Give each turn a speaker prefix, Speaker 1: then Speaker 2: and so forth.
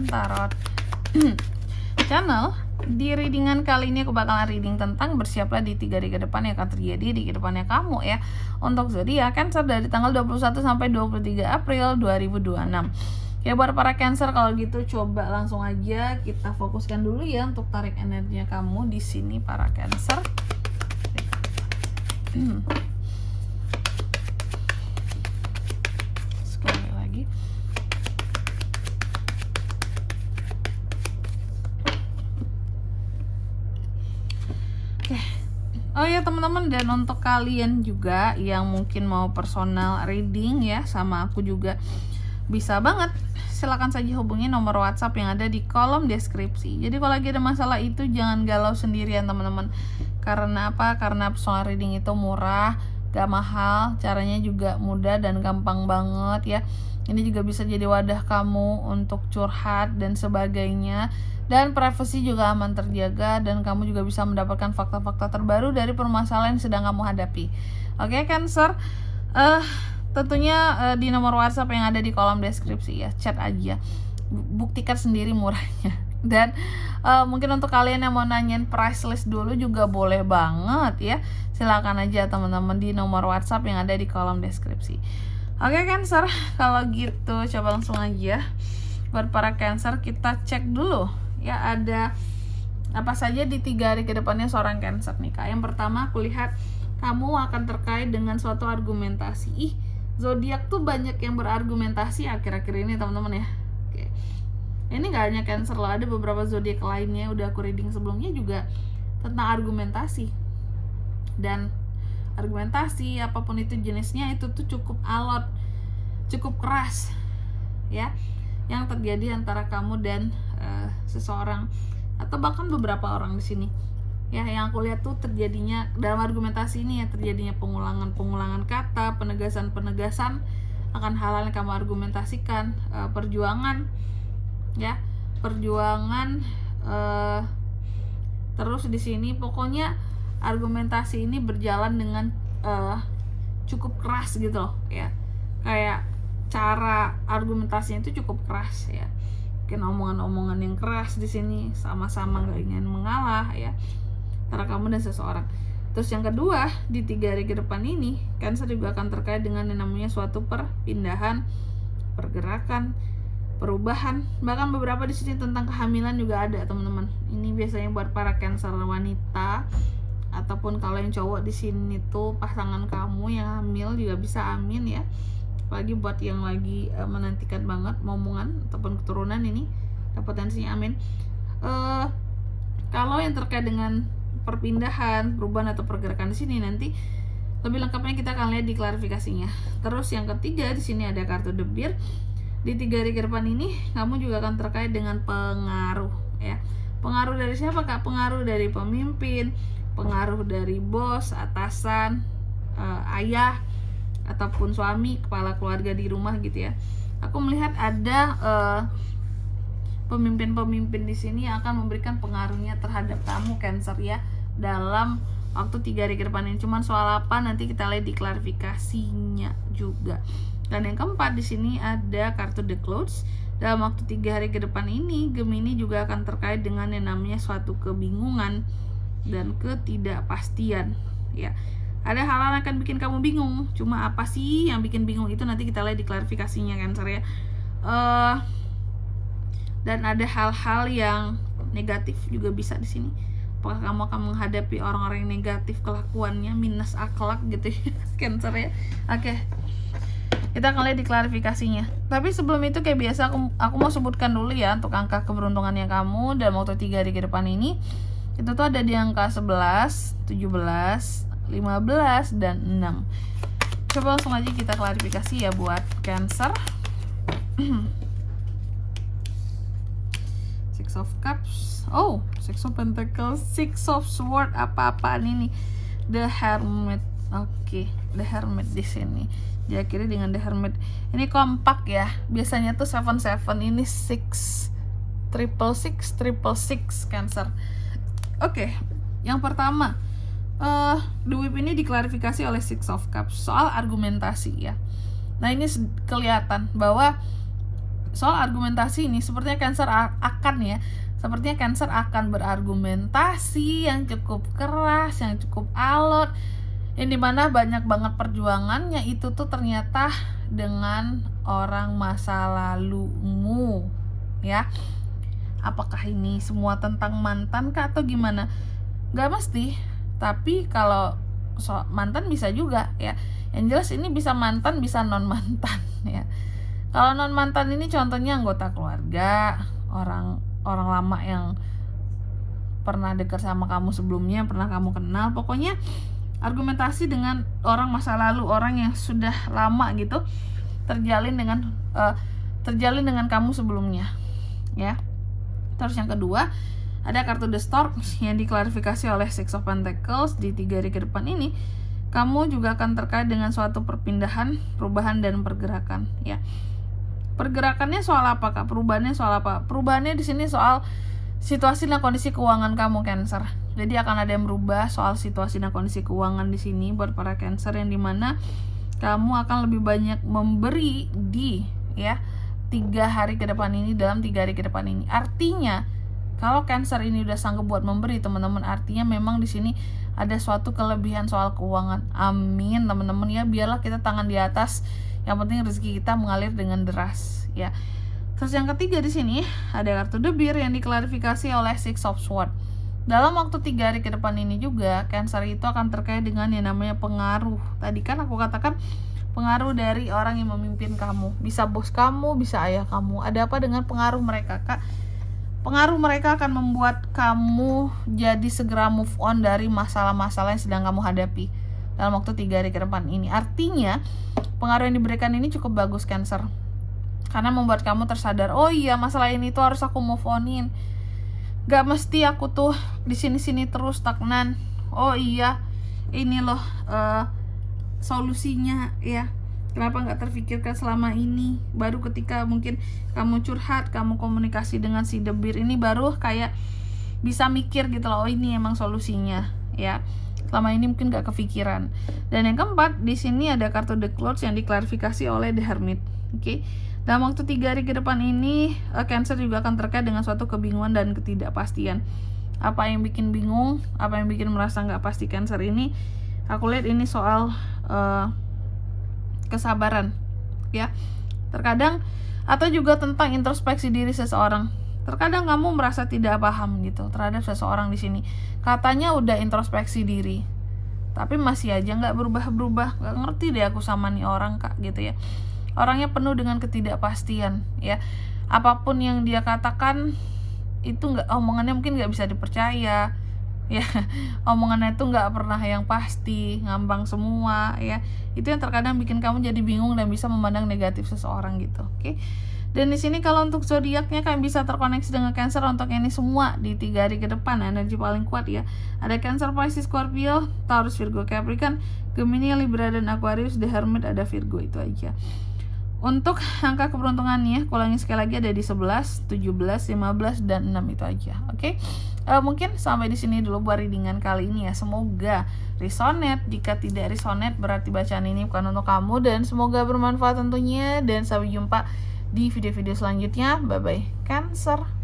Speaker 1: Tarot Channel. Di readingan kali ini aku bakalan reading tentang bersiaplah di 3 hari ke depan yang akan terjadi di kedepannya kamu ya. Untuk zodiak Cancer dari tanggal 21 sampai 23 April 2026. Ya buat para Cancer, kalau gitu coba langsung aja kita fokuskan dulu ya untuk tarik energinya kamu di sini para Cancer. Sekali lagi. Oh ya teman-teman, dan untuk kalian juga yang mungkin mau personal reading ya sama aku juga bisa banget, silakan saja hubungi nomor WhatsApp yang ada di kolom deskripsi. Jadi kalau lagi ada masalah itu jangan galau sendirian teman-teman. Karena apa? Karena personal reading itu murah, gak mahal, caranya juga mudah dan gampang banget ya. Ini juga bisa jadi wadah kamu untuk curhat dan sebagainya. Dan privasi juga aman terjaga, dan kamu juga bisa mendapatkan fakta-fakta terbaru dari permasalahan yang sedang kamu hadapi. Oke Cancer, tentunya di nomor WhatsApp yang ada di kolom deskripsi ya, chat aja, buktikan sendiri murahnya. Dan mungkin untuk kalian yang mau nanyain price list dulu juga boleh banget ya, silakan aja teman-teman di nomor WhatsApp yang ada di kolom deskripsi. Oke Cancer, kalau gitu coba langsung aja buat para Cancer kita cek dulu ya, ada apa saja di 3 hari ke depannya seorang Cancer nih Kak. Yang pertama aku lihat kamu akan terkait dengan suatu argumentasi. Zodiak tuh banyak yang berargumentasi akhir-akhir ini teman-teman ya. Oke. Ini gak hanya Cancer loh, ada beberapa zodiak lainnya udah aku reading sebelumnya juga tentang argumentasi. Dan argumentasi apapun itu jenisnya itu tuh cukup alot, cukup keras ya, yang terjadi antara kamu dan seseorang atau bahkan beberapa orang di sini ya. Yang aku lihat tuh terjadinya dalam argumentasi ini ya, terjadinya pengulangan kata, penegasan akan hal-hal yang kamu argumentasikan, perjuangan ya, terus di sini pokoknya argumentasi ini berjalan dengan cukup keras gitu loh ya, kayak cara argumentasinya itu cukup keras ya. Mungkin omongan-omongan yang keras di sini, sama-sama nggak ingin mengalah ya antara kamu dan seseorang. Terus yang kedua, di 3 hari ke depan ini Cancer juga akan terkait dengan yang namanya suatu perpindahan, pergerakan, perubahan, bahkan beberapa di sini tentang kehamilan juga ada teman-teman. Ini biasanya buat para Cancer wanita, ataupun kalau yang cowok di sini tuh pasangan kamu yang hamil juga bisa amin ya. Apalagi buat yang lagi menantikan banget momongan ataupun keturunan, ini dapat potensinya amin. Kalau yang terkait dengan perpindahan, perubahan atau pergerakan di sini nanti lebih lengkapnya kita akan lihat di klarifikasinya. Terus yang ketiga di sini ada kartu The Bear. Di 3 hari ke depan ini kamu juga akan terkait dengan pengaruh ya. Pengaruh dari siapa Kak? Pengaruh dari pemimpin, pengaruh dari bos, atasan, ayah ataupun suami, kepala keluarga di rumah gitu ya. Aku melihat ada pemimpin-pemimpin di sini yang akan memberikan pengaruhnya terhadap kamu Cancer ya dalam waktu 3 hari ke depan ini. Cuman soal apa nanti kita lihat di klarifikasinya juga. Dan yang keempat di sini ada kartu The Clouds. Dalam waktu 3 hari ke depan ini Gemini juga akan terkait dengan yang namanya suatu kebingungan dan ketidakpastian ya. Ada hal-hal yang akan bikin kamu bingung. Cuma apa sih yang bikin bingung itu nanti kita lihat di klarifikasinya Cancer ya. Dan ada hal-hal yang negatif juga bisa di sini. Apakah kamu akan menghadapi orang-orang yang negatif kelakuannya, minus akhlak gitu ya Cancer ya. Oke. Kita akan lihat di klarifikasinya. Tapi sebelum itu kayak biasa aku mau sebutkan dulu ya untuk angka keberuntungannya kamu dalam waktu 3 hari ke depan ini. Itu tuh ada di angka 11, 17, 15 dan 6. Coba langsung aja kita klarifikasi ya buat Cancer. Six of Cups. Oh, Six of Pentacles, Six of Swords, apa-apaan ini? The Hermit. Oke, The Hermit di sini. Diakhiri dengan The Hermit. Ini kompak ya. Biasanya tuh 7-7, ini 6 666 Cancer. Oke, yang pertama The Whip ini diklarifikasi oleh Six of Cups soal argumentasi ya. Nah ini kelihatan bahwa soal argumentasi ini sepertinya Cancer akan berargumentasi yang cukup keras, yang cukup alot, yang dimana banyak banget perjuangannya itu tuh ternyata dengan orang masa lalumu, ya. Apakah ini semua tentang mantan kah atau gimana? Gak mesti, tapi kalau mantan bisa juga, ya. Yang jelas ini bisa mantan, bisa non mantan, ya. Kalau non mantan ini contohnya anggota keluarga, orang lama yang pernah dekat sama kamu sebelumnya, pernah kamu kenal. Pokoknya argumentasi dengan orang masa lalu, orang yang sudah lama gitu terjalin dengan kamu sebelumnya, ya. Terus yang kedua, ada kartu The Stork yang diklarifikasi oleh Six of Pentacles. Di 3 hari ke depan ini kamu juga akan terkait dengan suatu perpindahan, perubahan, dan pergerakan, ya. Pergerakannya soal apa, Kak? Perubahannya soal apa? Perubahannya di sini soal situasi dan kondisi keuangan kamu, Cancer. Jadi akan ada yang berubah soal situasi dan kondisi keuangan di sini buat para Cancer, yang dimana kamu akan lebih banyak memberi di, ya, 3 hari ke depan ini, dalam 3 hari ke depan ini. Artinya kalau Cancer ini udah sanggup buat memberi, teman-teman, artinya memang di sini ada suatu kelebihan soal keuangan. Amin, teman-teman, ya. Biarlah kita tangan di atas, yang penting rezeki kita mengalir dengan deras, ya. Terus yang ketiga di sini ada kartu The Bear yang diklarifikasi oleh Six of Swords. Dalam waktu 3 hari ke depan ini juga Cancer itu akan terkait dengan yang namanya pengaruh. Tadi kan aku katakan pengaruh dari orang yang memimpin kamu. Bisa bos kamu, bisa ayah kamu. Ada apa dengan pengaruh mereka, Kak? Pengaruh mereka akan membuat kamu jadi segera move on dari masalah-masalah yang sedang kamu hadapi dalam waktu 3 hari ke depan ini. Artinya pengaruh yang diberikan ini cukup bagus, Cancer, karena membuat kamu tersadar, oh iya, masalah ini tuh harus aku move onin. Gak mesti aku tuh di sini-sini terus stagnan. Oh iya, ini loh solusinya, ya. Kenapa nggak terfikirkan selama ini? Baru ketika mungkin kamu curhat, kamu komunikasi dengan si The Bear ini, baru kayak bisa mikir gitu loh, oh ini emang solusinya, ya. Selama ini mungkin gak kepikiran. Dan yang keempat, di sini ada kartu The Clouds yang diklarifikasi oleh The Hermit. Oke. Dalam waktu 3 hari ke depan ini, Cancer juga akan terkait dengan suatu kebingungan dan ketidakpastian. Apa yang bikin bingung, apa yang bikin merasa gak pasti Cancer ini, aku lihat ini soal kesabaran, ya. Terkadang, atau juga tentang introspeksi diri seseorang. Terkadang kamu merasa tidak paham gitu terhadap seseorang di sini. Katanya udah introspeksi diri, tapi masih aja nggak berubah-berubah. Nggak ngerti deh aku sama nih orang, Kak, gitu, ya. Orangnya penuh dengan ketidakpastian, ya. Apapun yang dia katakan itu omongannya mungkin nggak bisa dipercaya, ya. Omongannya itu nggak pernah yang pasti, ngambang semua, ya. Itu yang terkadang bikin kamu jadi bingung dan bisa memandang negatif seseorang gitu, oke. Dan di sini kalau untuk zodiaknya kalian bisa terkoneksi dengan Cancer untuk ini semua di 3 hari ke depan, energi paling kuat, ya. Ada Cancer, Pisces, Scorpio, Taurus, Virgo, Capricorn, Gemini, Libra, dan Aquarius. The Hermit ada Virgo, itu aja. Untuk angka keberuntungannya, kulangi sekali lagi, ada di 11, 17, 15, dan 6, itu aja. Oke. Mungkin sampai di sini dulu buat readingan kali ini, ya. Semoga resonate. Jika tidak resonate berarti bacaan ini bukan untuk kamu, dan semoga bermanfaat tentunya, dan sampai jumpa di video-video selanjutnya. Bye bye, Cancer.